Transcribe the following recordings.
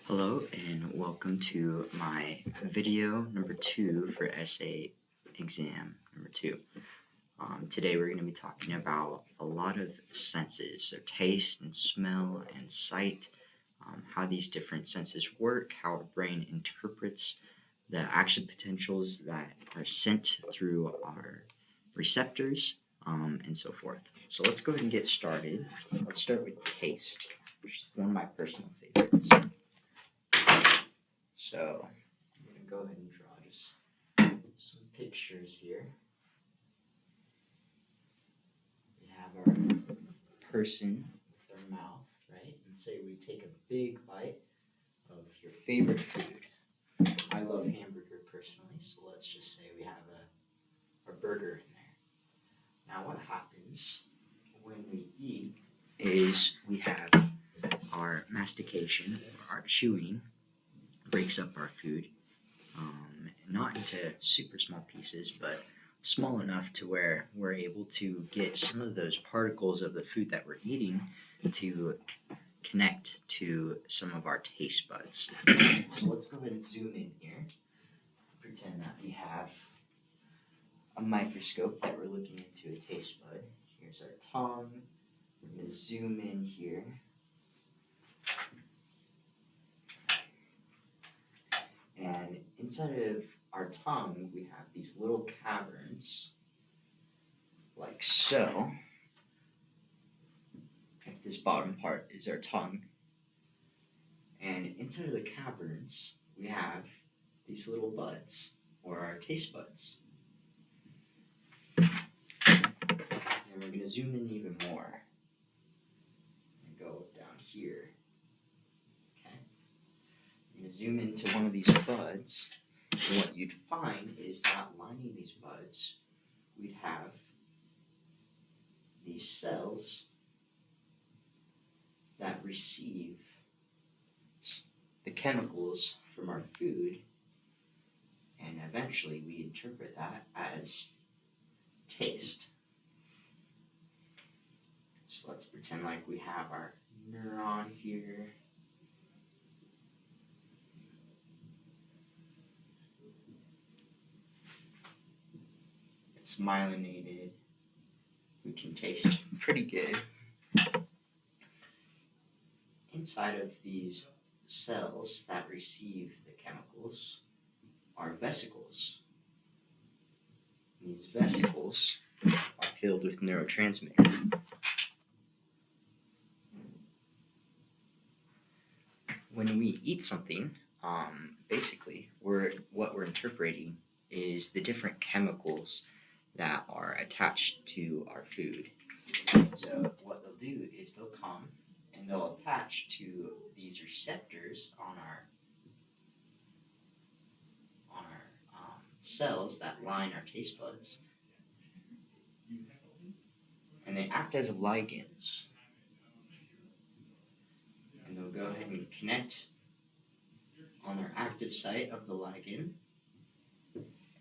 Hello and welcome to my video number 2 for essay exam number 2. Today we're going to be talking about a lot of senses, so taste and smell and sight, how these different senses work, how our brain interprets the action potentials that are sent through our receptors, and so forth. So let's go ahead and get started. Let's start with taste, which is one of my personal favorites. So I'm going to go ahead and draw just some pictures here. We have our person with their mouth, right? And say we take a big bite of your favorite food. I love hamburger personally, so let's just say we have a burger in there. Now what happens when we eat is we have our mastication, or our chewing, breaks up our food, not into super small pieces, but small enough to where we're able to get some of those particles of the food that we're eating to connect to some of our taste buds. So let's go ahead and zoom in here. Pretend that we have a microscope that we're looking into a taste bud. Here's our tongue. We're going to zoom in here. And inside of our tongue, we have these little caverns, like so. Like this bottom part is our tongue. And inside of the caverns, we have these little buds, or our taste buds. And we're going to zoom in even more and go down here. Okay? You're going to zoom into one of these buds. And what you'd find is that lining these buds, we'd have these cells that receive the chemicals from our food, and eventually we interpret that as taste. So let's pretend like we have our neuron here. It's myelinated. We can taste pretty good. Inside of these cells that receive the chemicals are vesicles. These vesicles are filled with neurotransmitter. When we eat something, basically what we're interpreting is the different chemicals that are attached to our food. So what they'll do is they'll come and they'll attach to these receptors on our cells that line our taste buds, and they act as ligands. And they'll go ahead and connect on their active site of the ligand.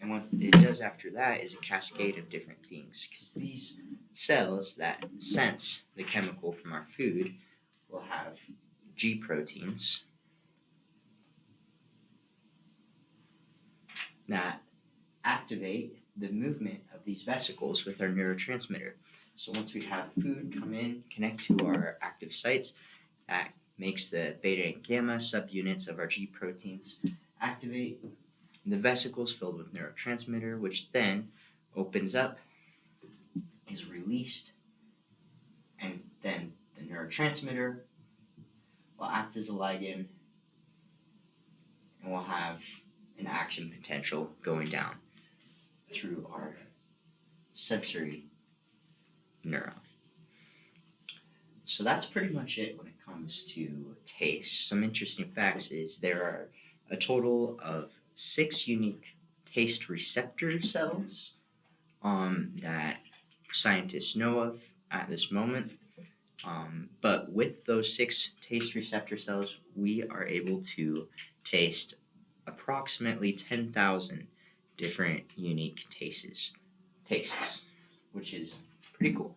And what it does after that is a cascade of different things, because these cells that sense the chemical from our food will have G proteins that activate the movement of these vesicles with our neurotransmitter. So once we have food come in, connect to our active sites, that makes the beta and gamma subunits of our G proteins activate. The vesicles filled with neurotransmitter, which then opens up, is released, and then the neurotransmitter will act as a ligand, and we'll have an action potential going down through our sensory neuron. So that's pretty much it when it comes to taste. Some interesting facts is there are a total of 6 unique taste receptor cells that scientists know of at this moment. But with those 6 taste receptor cells, we are able to taste approximately 10,000 different unique tastes, which is pretty cool.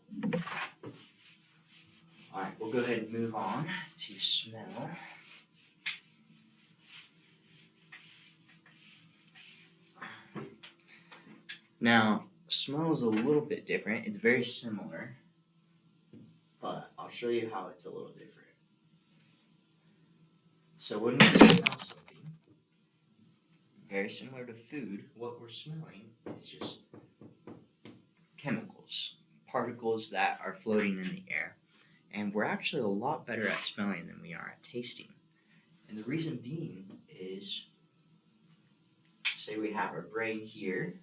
Alright, we'll go ahead and move on to smell. Now, smell is a little bit different. It's very similar, but I'll show you how it's a little different. So when we smell something very similar to food, what we're smelling is just chemicals, particles that are floating in the air. And we're actually a lot better at smelling than we are at tasting. And the reason being is, say we have our brain here.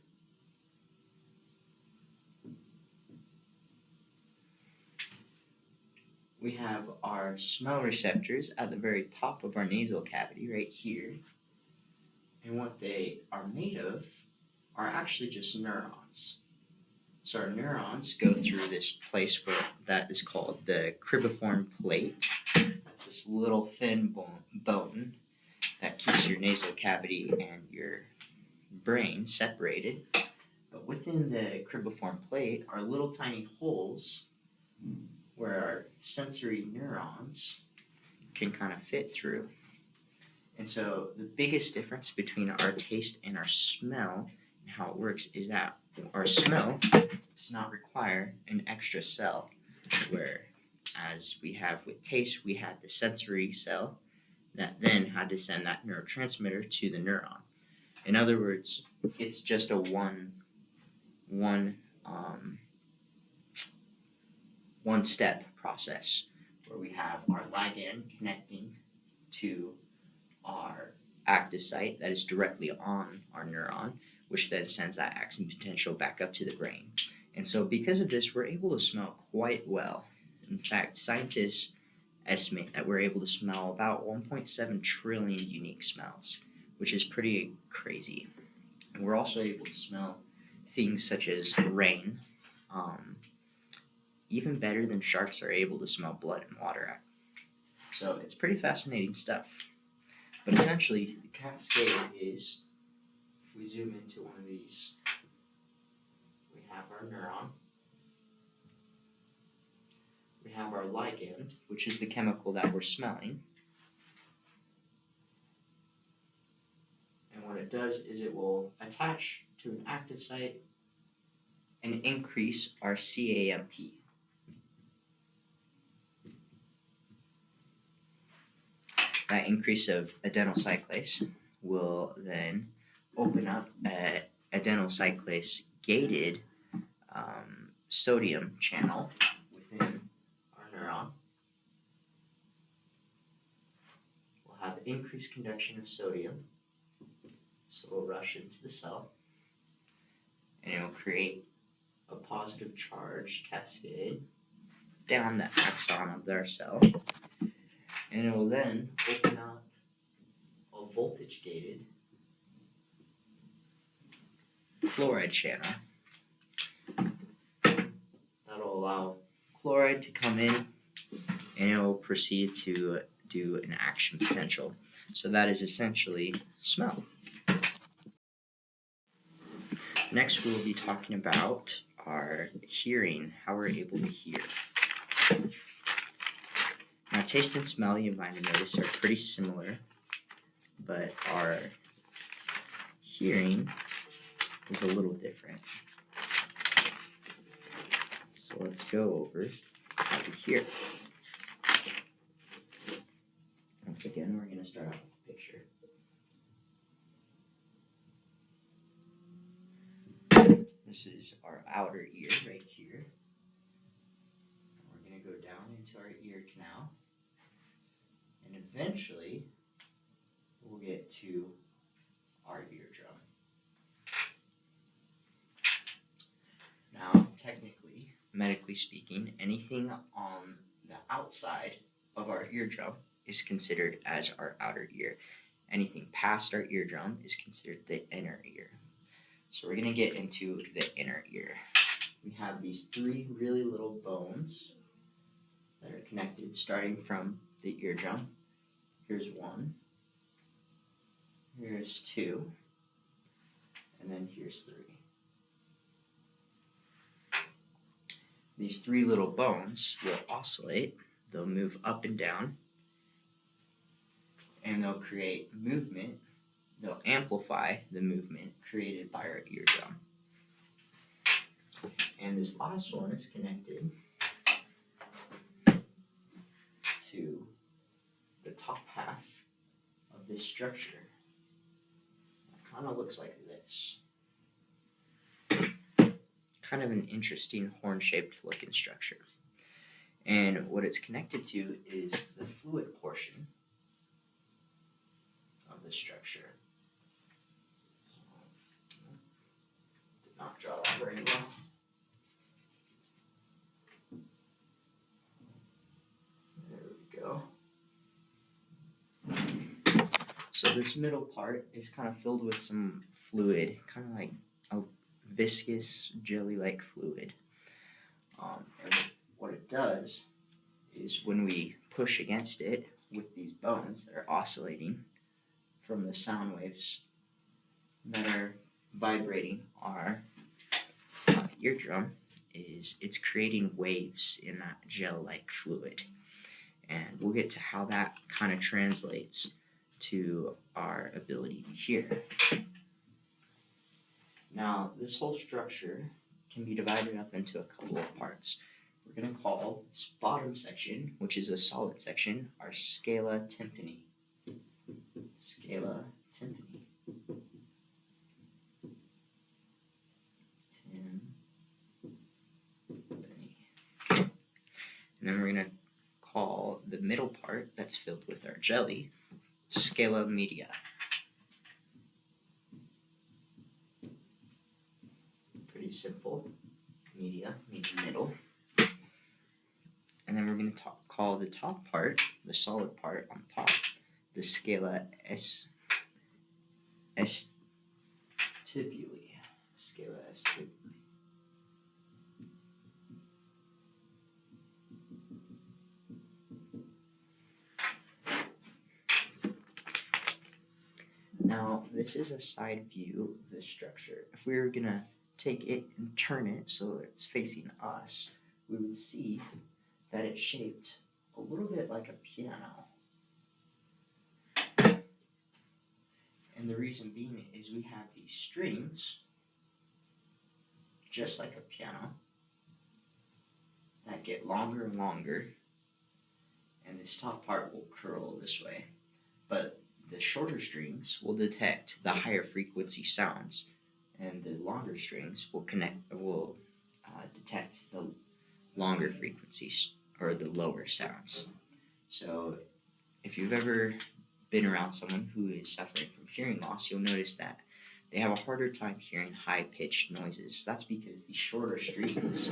We have our smell receptors at the very top of our nasal cavity right here. And what they are made of are actually just neurons. So our neurons go through this place where that is called the cribriform plate. That's this little thin bone that keeps your nasal cavity and your brain separated. But within the cribriform plate are little tiny holes where our sensory neurons can kind of fit through. And so the biggest difference between our taste and our smell and how it works is that our smell does not require an extra cell, where as we have with taste, we had the sensory cell that then had to send that neurotransmitter to the neuron. In other words, it's just a one step process where we have our ligand connecting to our active site that is directly on our neuron, which then sends that action potential back up to the brain. And so because of this, we're able to smell quite well. In fact, scientists estimate that we're able to smell about 1.7 trillion unique smells, which is pretty crazy. And we're also able to smell things such as rain, even better than sharks are able to smell blood and water. So it's pretty fascinating stuff. But essentially, the cascade is, if we zoom into one of these, we have our neuron, we have our ligand, which is the chemical that we're smelling. And what it does is it will attach to an active site and increase our CAMP. That increase of adenyl cyclase will then open up an adenyl cyclase gated sodium channel within our neuron. We'll have increased conduction of sodium, so it will rush into the cell, and it will create a positive charge cascade down the axon of our cell. And it will then open up a voltage-gated chloride channel. That'll allow chloride to come in, and it will proceed to do an action potential. So that is essentially smell. Next, we will be talking about our hearing, how we're able to hear. Now, taste and smell, you might have noticed, are pretty similar, but our hearing is a little different. So let's go over how to hear. Once again, we're going to start out with a picture. This is our outer ear right here. We're going to go down into our ear canal. And eventually, we'll get to our eardrum. Now, technically, medically speaking, anything on the outside of our eardrum is considered as our outer ear. Anything past our eardrum is considered the inner ear. So we're going to get into the inner ear. We have these three really little bones that are connected starting from the eardrum. Here's one, here's two, and then here's three. These three little bones will oscillate, they'll move up and down, and they'll create movement. They'll amplify the movement created by our eardrum. And this last one is connected to the top half of this structure. It kind of looks like this. Kind of an interesting horn-shaped looking structure. And what it's connected to is the fluid portion of the structure. Did not draw that very well. There we go. So this middle part is kind of filled with some fluid, kind of like a viscous jelly-like fluid. And what it does is when we push against it with these bones that are oscillating from the sound waves that are vibrating our eardrum, it's creating waves in that gel-like fluid. And we'll get to how that kind of translates to our ability to hear. Now, this whole structure can be divided up into a couple of parts. We're going to call this bottom section, which is a solid section, our scala tympani. Scala tympani. Okay. And then we're going to call the middle part that's filled with our jelly scala media. Pretty simple. Media means middle. And then we're going to call the top part, the solid part on top, the scala estibuli. Scala estibuli. Now, this is a side view of the structure. If we were going to take it and turn it so it's facing us, we would see that it's shaped a little bit like a piano. And the reason being is we have these strings, just like a piano, that get longer and longer, and this top part will curl this way. But the shorter strings will detect the higher frequency sounds, and the longer strings will detect the longer frequencies or the lower sounds. So if you've ever been around someone who is suffering from hearing loss, you'll notice that they have a harder time hearing high-pitched noises. That's because the shorter strings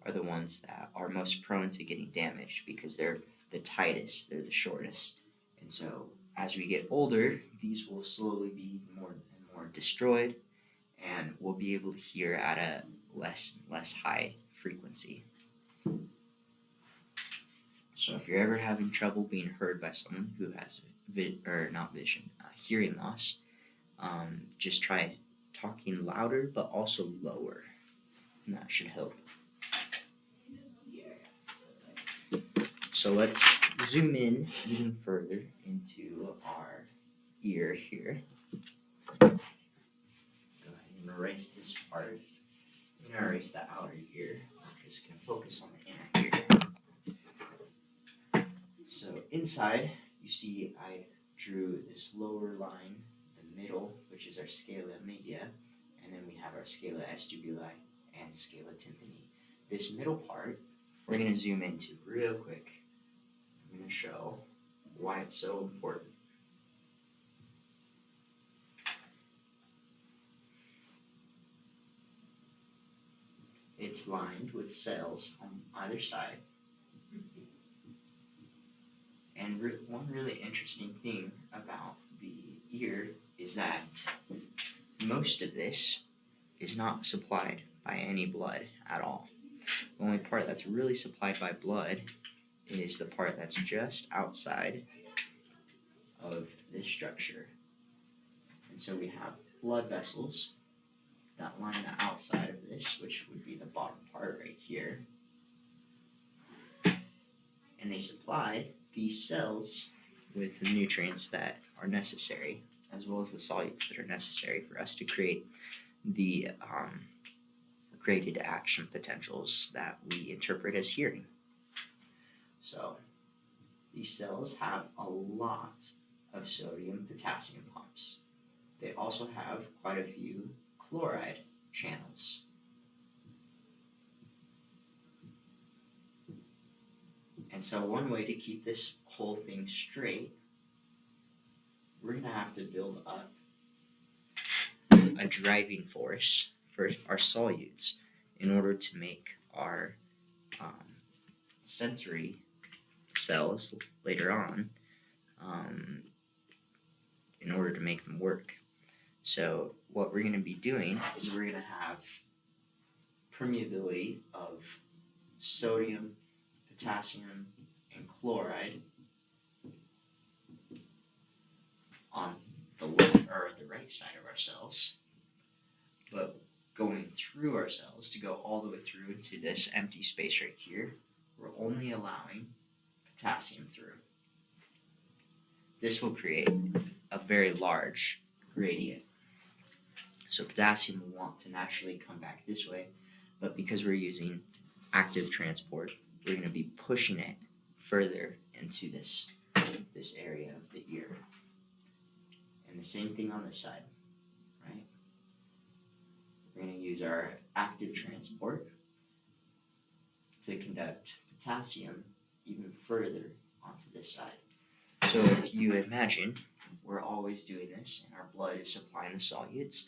are the ones that are most prone to getting damaged because they're the tightest, they're the shortest. And so as we get older, these will slowly be more and more destroyed, and we'll be able to hear at a less high frequency. So if you're ever having trouble being heard by someone who has hearing loss, just try talking louder but also lower, and that should help. So let's zoom in even further into our ear here. Go ahead and erase this part. I'm going to erase the outer ear. I'm just going to focus on the inner ear. So inside, you see I drew this lower line, the middle, which is our scala media, and then we have our scala estibuli and scala tympani. This middle part, we're going to zoom into real quick. I'm going to show why it's so important. It's lined with cells on either side. And one really interesting thing about the ear is that most of this is not supplied by any blood at all. The only part that's really supplied by blood is the part that's just outside of this structure. And so we have blood vessels that line the outside of this, which would be the bottom part right here. And they supply these cells with the nutrients that are necessary, as well as the solutes that are necessary for us to create the graded action potentials that we interpret as hearing. So these cells have a lot of sodium-potassium pumps. They also have quite a few chloride channels. And so one way to keep this whole thing straight, we're going to have to build up a driving force for our solutes in order to make our sensory cells later on, in order to make them work. So what we're going to be doing is we're going to have permeability of sodium, potassium, and chloride on the left or the right side of our cells, but going through our cells to go all the way through into this empty space right here, we're only allowing potassium through. This will create a very large gradient. So potassium will want to naturally come back this way, but because we're using active transport, we're going to be pushing it further into this area of the ear. And the same thing on this side, right? We're going to use our active transport to conduct potassium even further onto this side. So if you imagine, we're always doing this and our blood is supplying the solutes,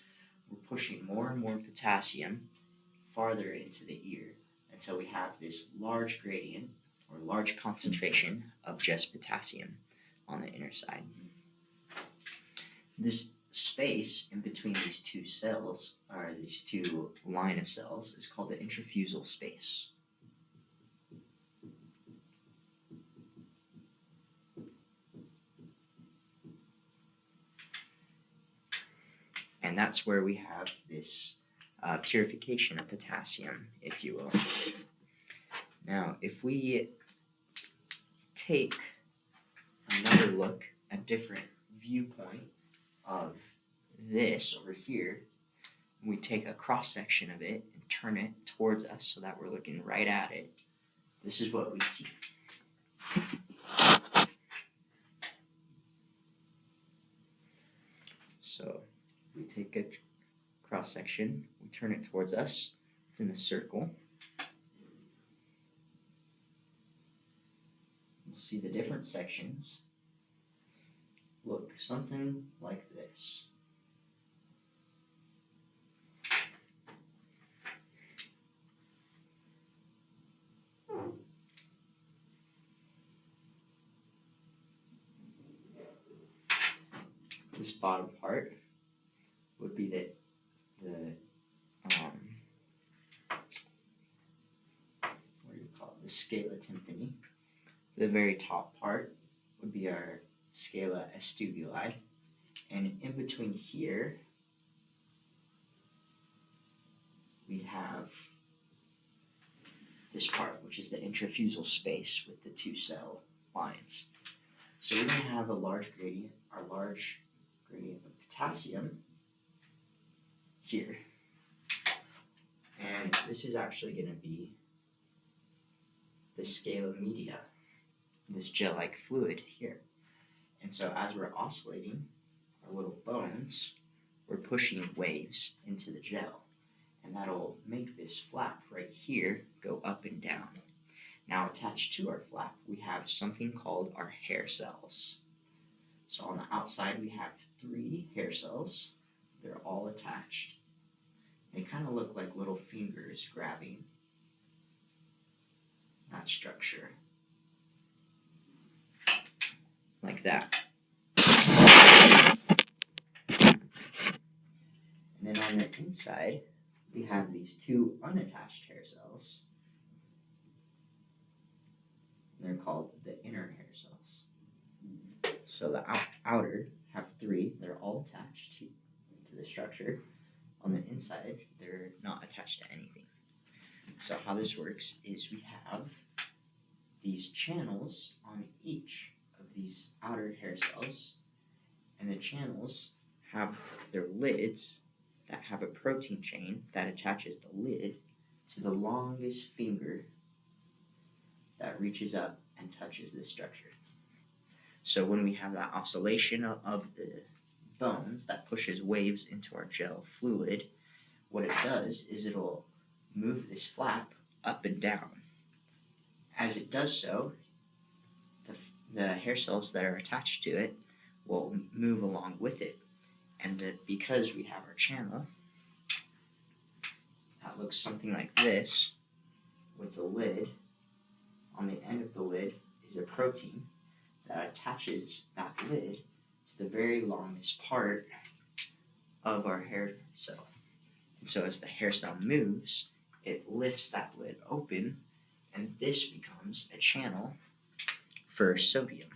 we're pushing more and more potassium farther into the ear until we have this large gradient or large concentration of just potassium on the inner side. This space in between these two cells, or these two line of cells, is called the intrafusal space. And that's where we have this purification of potassium, if you will. Now, if we take another look, a different viewpoint of this over here, we take a cross section of it and turn it towards us so that we're looking right at it, this is what we see. So we take a cross section, we turn it towards us, it's in a circle. We'll see the different sections look something like this. This bottom part would be the what do you call it? The scala tympani. The very top part would be our scala vestibuli, and in between here we have this part, which is the intrafusal space with the two cell lines. So we're going to have a large gradient, our large gradient of potassium here, and this is actually going to be the scala media, this gel-like fluid here. And so as we're oscillating our little bones, we're pushing waves into the gel, and that'll make this flap right here go up and down. Now attached to our flap, we have something called our hair cells. So on the outside, we have 3 hair cells. They're all attached. They kind of look like little fingers grabbing that structure. Like that. And then on the inside, we have these 2 unattached hair cells. They're called the inner hair cells. So the outer have 3. They're all attached to the structure. On the inside, they're not attached to anything. So how this works is we have these channels on each of these outer hair cells, and the channels have their lids that have a protein chain that attaches the lid to the longest finger that reaches up and touches this structure. So when we have that oscillation of the bones that pushes waves into our gel fluid, what it does is it'll move this flap up and down. As it does so, the hair cells that are attached to it will move along with it. And that because we have our channel that looks something like this, with the lid, on the end of the lid is a protein that attaches that lid to the very longest part of our hair cell. And so as the hair cell moves, it lifts that lid open, and this becomes a channel for sodium.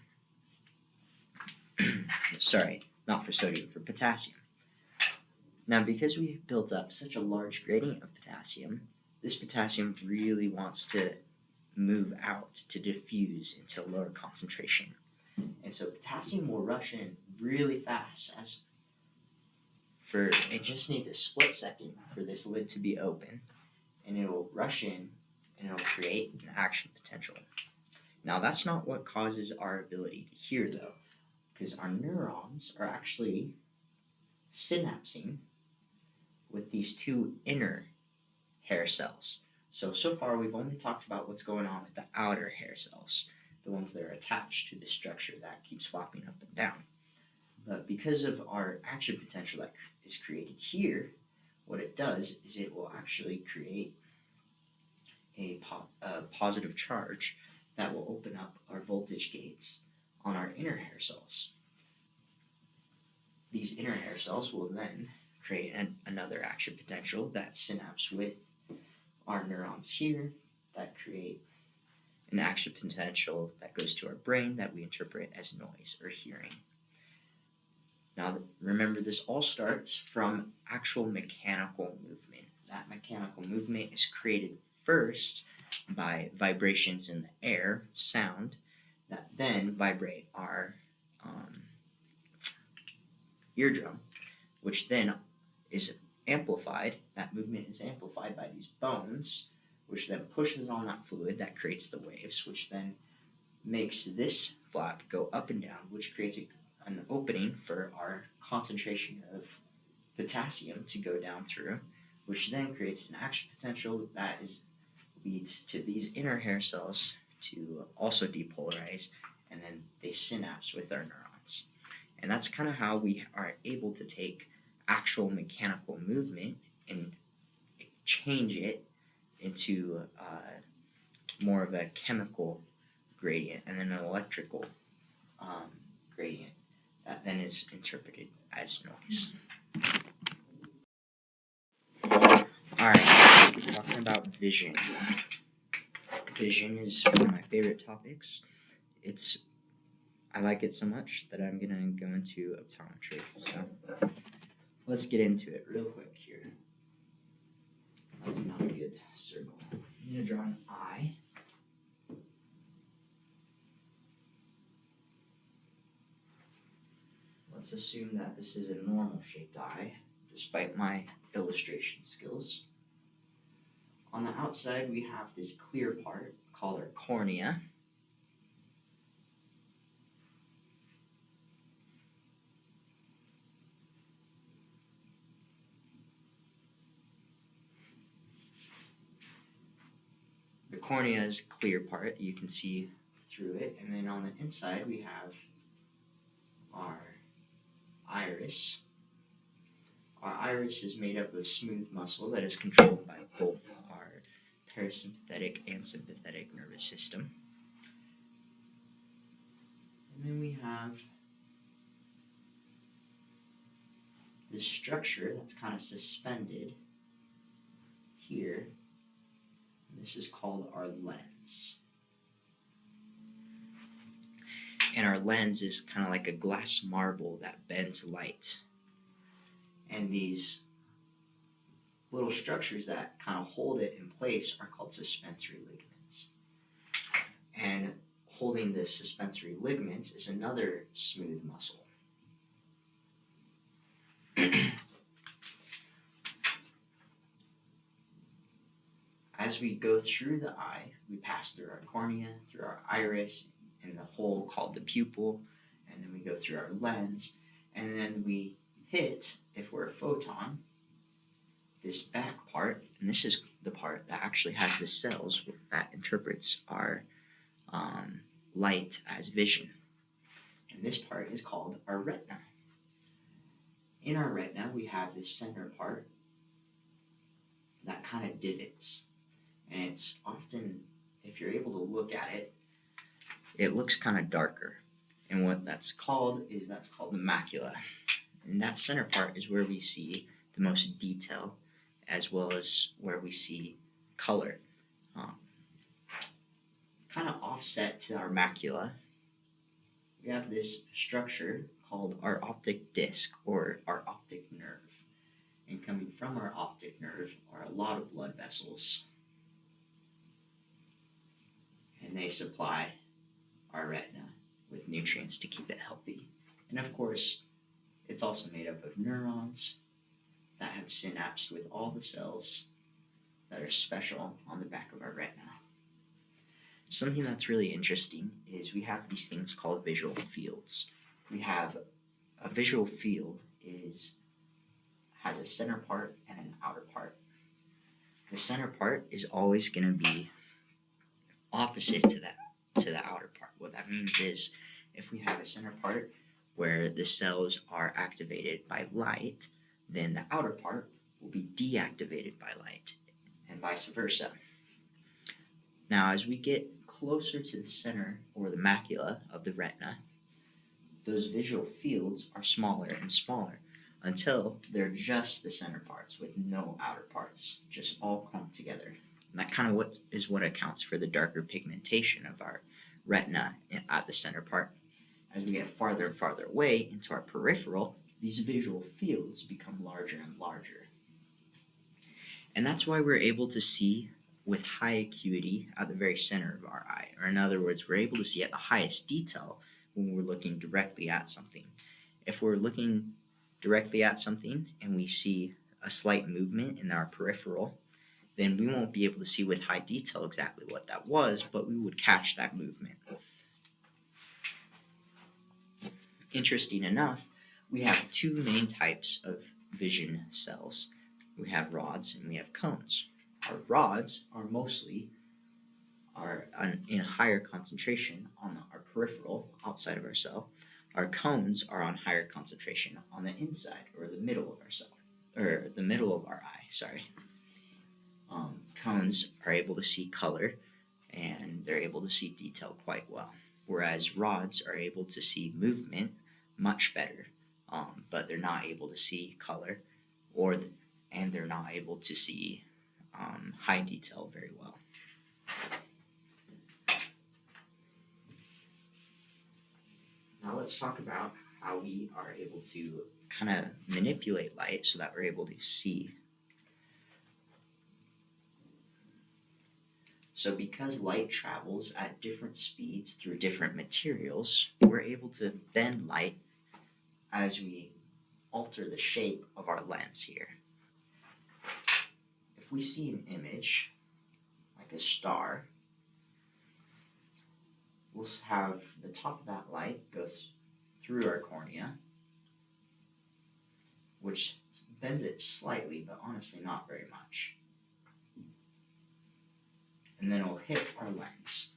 Sorry, not for sodium, for potassium. Now, because we built up such a large gradient of potassium, this potassium really wants to move out to diffuse into lower concentration. And so potassium will rush in really fast. It just needs a split second for this lid to be open, and it'll rush in and it'll create an action potential. Now, that's not what causes our ability to hear, though, because our neurons are actually synapsing with these two inner hair cells. So far we've only talked about what's going on with the outer hair cells, the ones that are attached to the structure that keeps flopping up and down. But because of our action potential that is created here, what it does is it will actually create a positive charge that will open up our voltage gates on our inner hair cells. These inner hair cells will then create another action potential that synapse with our neurons here that create an action potential that goes to our brain that we interpret as noise or hearing. Now, remember, this all starts from actual mechanical movement. That mechanical movement is created first by vibrations in the air, sound, that then vibrate our eardrum, which then is amplified. That movement is amplified by these bones, which then pushes on that fluid that creates the waves, which then makes this flap go up and down, which creates an opening for our concentration of potassium to go down through, which then creates an action potential that leads to these inner hair cells to also depolarize, and then they synapse with our neurons. And that's kind of how we are able to take actual mechanical movement and change it into more of a chemical gradient and then an electrical gradient that then is interpreted as noise. Alright, talking about vision. Vision is one of my favorite topics. I like it so much that I'm going to go into optometry. So let's get into it real quick here. That's not a good circle. I'm going to draw an eye. Let's assume that this is a normal shaped eye, despite my illustration skills. On the outside, we have this clear part called our cornea. The cornea is a clear part, you can see through it, and then on the inside we have our iris. Our iris is made up of smooth muscle that is controlled by both our parasympathetic and sympathetic nervous system. And then we have this structure that's kind of suspended here. This is called our lens. And our lens is kind of like a glass marble that bends light. And these little structures that kind of hold it in place are called suspensory ligaments. And holding the suspensory ligaments is another smooth muscle. As we go through the eye, we pass through our cornea, through our iris, and the hole called the pupil, and then we go through our lens, and then we hit, if we're a photon, this back part, and this is the part that actually has the cells that interprets our light as vision. And this part is called our retina. In our retina, we have this center part that kind of divots. And it's often, if you're able to look at it, it looks kind of darker. And what that's called the macula. And that center part is where we see the most detail, as well as where we see color. Kind of offset to our macula, we have this structure called our optic disc, or our optic nerve. And coming from our optic nerve are a lot of blood vessels. And they supply our retina with nutrients to keep it healthy. And of course, it's also made up of neurons that have synapsed with all the cells that are special on the back of our retina. Something that's really interesting is we have these things called visual fields. We have a visual field has a center part and an outer part. The center part is always going to be opposite to the outer part. What that means is if we have a center part where the cells are activated by light, then the outer part will be deactivated by light, and vice versa. Now, as we get closer to the center or the macula of the retina, those visual fields are smaller and smaller until they're just the center parts with no outer parts, just all clumped together. And that kind of what accounts for the darker pigmentation of our retina at the center part. As we get farther and farther away into our peripheral, these visual fields become larger and larger. And that's why we're able to see with high acuity at the very center of our eye. Or in other words, we're able to see at the highest detail when we're looking directly at something. If we're looking directly at something and we see a slight movement in our peripheral, then we won't be able to see with high detail exactly what that was, but we would catch that movement. Interesting enough, we have two main types of vision cells. We have rods and we have cones. Our rods are mostly in a higher concentration on our peripheral outside of our cell. Our cones are on higher concentration on the inside or the middle of our cell, or the middle of our eye. Cones are able to see color and they're able to see detail quite well, whereas rods are able to see movement much better, but they're not able to see color, and they're not able to see high detail very well. Now let's talk about how we are able to kind of manipulate light so that we're able to see. So because light travels at different speeds through different materials, we're able to bend light as we alter the shape of our lens here. If we see an image, like a star, we'll have the top of that light go through our cornea, which bends it slightly, but honestly not very much. And then it'll hit our lens.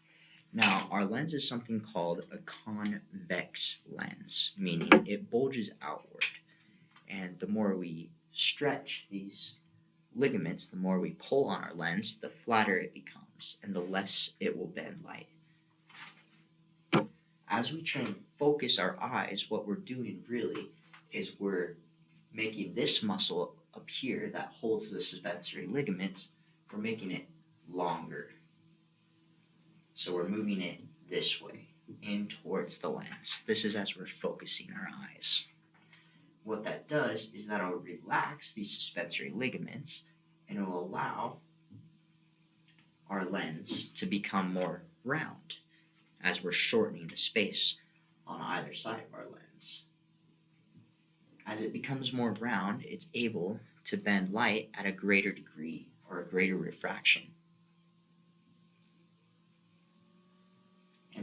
Now, our lens is something called a convex lens, meaning it bulges outward. And the more we stretch these ligaments, the more we pull on our lens, the flatter it becomes, and the less it will bend light. As we try and focus our eyes, what we're doing really is we're making this muscle up here that holds the suspensory ligaments, we're making it longer. So we're moving it this way, in towards the lens. This is as we're focusing our eyes. What that does is that it'll relax these suspensory ligaments and it will allow our lens to become more round as we're shortening the space on either side of our lens. As it becomes more round, it's able to bend light at a greater degree or a greater refraction.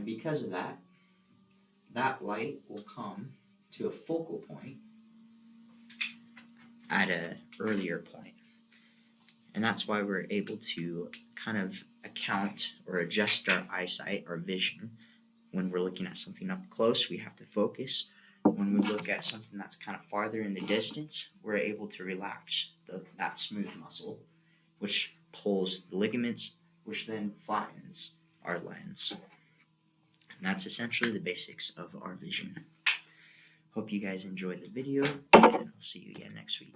And because of that, that light will come to a focal point at an earlier point. And that's why we're able to kind of account or adjust our eyesight, our vision. When we're looking at something up close, we have to focus. When we look at something that's kind of farther in the distance, we're able to relax that smooth muscle, which pulls the ligaments, which then flattens our lens. And that's essentially the basics of our vision. Hope you guys enjoyed the video, and I'll see you again next week.